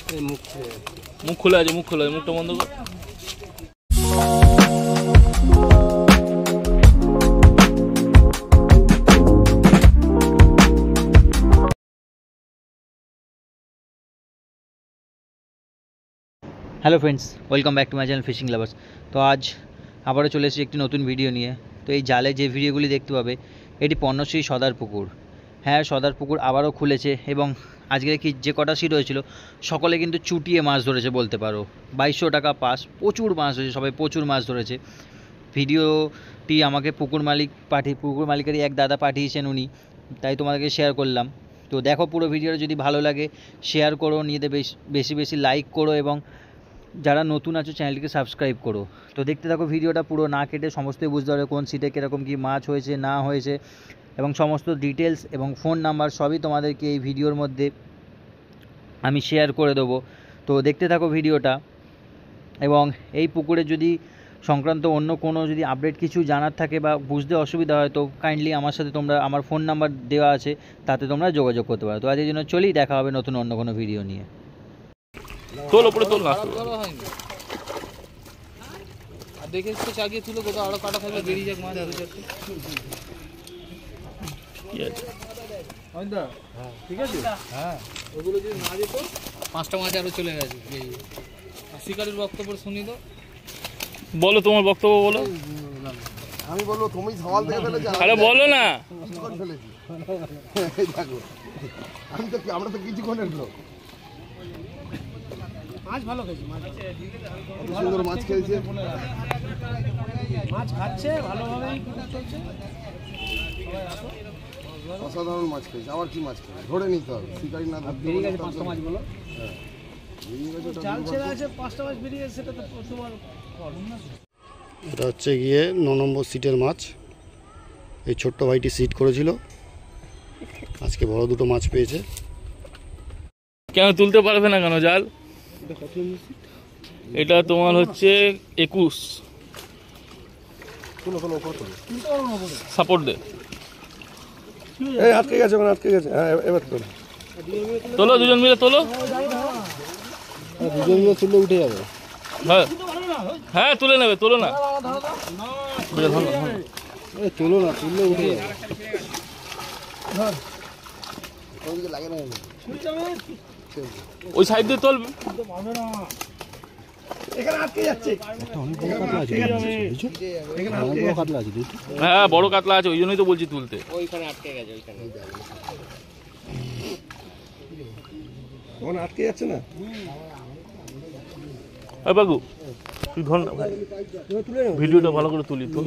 মুখ খোলা আছে, মুখ খোলা আছে, মুখটা বন্ধ কর। Hello friends, welcome back to my channel fishing lovers. তো আজ আবারও চলে এসেছি একটি নতুন ভিডিও নিয়ে। তো এই জালে যে ভিডিওগুলি দেখতে পাবে এটি পর্ণশ্রী সদার পুকুর। হ্যাঁ, সদার পুকুর আবারও খুলেছে এবং আজকে কি যে কটা সিট হয়েছিল সকলে কিন্তু চুটিয়ে মাছ ধরেছে বলতে পারো। 2200 টাকা পাস, প্রচুর মাছ ধরেছে, সবাই প্রচুর মাছ ধরেছে। ভিডিওটি আমাকে পুকুর মালিকেরই এক দাদা পাঠিয়েছেন উনি, তাই তোমাদেরকে শেয়ার করলাম। তো দেখো পুরো ভিডিওটা, যদি ভালো লাগে শেয়ার করো, নিজেদের বেশি বেশি লাইক করো এবং যারা নতুন আছো চ্যানেলটিকে সাবস্ক্রাইব করো। তো দেখতে থাকো ভিডিওটা, পুরো না কেটে সমস্তই বুঝতে পারবে কোন সিটে কীরকম কী মাছ হয়েছে না হয়েছে এবং সমস্ত ডিটেলস এবং ফোন নাম্বার সবই তোমাদেরকে এই ভিডিওর মধ্যে আমি শেয়ার করে দেবো। তো দেখতে থাকো ভিডিওটা। এবং এই পুকুরে যদি সংক্রান্ত অন্য কোনো যদি আপডেট কিছু জানার থাকে বা বুঝতে অসুবিধা হয় তো কাইন্ডলি আমার সাথে তোমরা, আমার ফোন নাম্বার দেওয়া আছে, তাতে তোমরা যোগাযোগ করতে পারো। তো আজকের জন্য চলি, দেখা হবে নতুন অন্য কোনো ভিডিও নিয়ে। তোল ওপরে তোল না, আর দেখে একটু চাগিয়ে তুলে কোথাও আরো কাটা থাকলে বেরিয়ে যাক মাছ। ঠিক আছে, হ্যাঁ ওগুলো যদি না যেত 5টা মাছ আরো চলে গেছে। শিকারের বক্তব্য শুনি তো, বলো তোমার বক্তব্য বলো। আমি বলবো তুমি সওয়াল দিয়ে ফেলেছো, আরে বলো না। ফেলেছি দেখো, আমরা তো কিছুক্ষণের লোক। মাছ ভালো খেয়েছে, সুন্দর মাছ খেয়েছে, মাছ খাচ্ছে ভালোভাবেই চলছে, অসাধারণ মাছ খেয়েছে। আবার কি মাছ খেয়েছে ধরে নিতে হবে, শিকারি না ধরতে বেরিয়ে গেছে 5টা মাছ বলো। হ্যাঁ, বেরিয়ে গেছে, জাল ছেড়ে আছে 5টা মাছ বেরিয়ে গেছে, সেটা তো তোমার না। এটা হচ্ছে গিয়ে 9 নম্বর সিটের মাছ। এই ছোট্ট ভাইটি সিট করেছিল, আজকে বড় দুটো মাছ পেয়েছে। কেন তুলতে পারবে না কেন জাল? এটা তোমার হচ্ছে 21। সাপোর্ট দে, এই আটকে গেছে, মানে আটকে গেছে। হ্যাঁ এবার তোলো, তোলো দুজন মিলে তোলো। দুজন মিলে তুললে উঠে যাবে। হ্যাঁ হ্যাঁ তুলে নেবে, তোলো না, তোলো না, তুললে উঠে যাবে। ওই সাইড দিয়ে তোল। হ্যাঁ বড় কাতলা আছে, ওই জন্যই তো বলছি তুলতে। ওইখানে আটকে গেছে, ওইখানে আটকে যাচ্ছে না। বাবু তুই ধর না, ভিডিওটা ভালো করে তুলি তুল।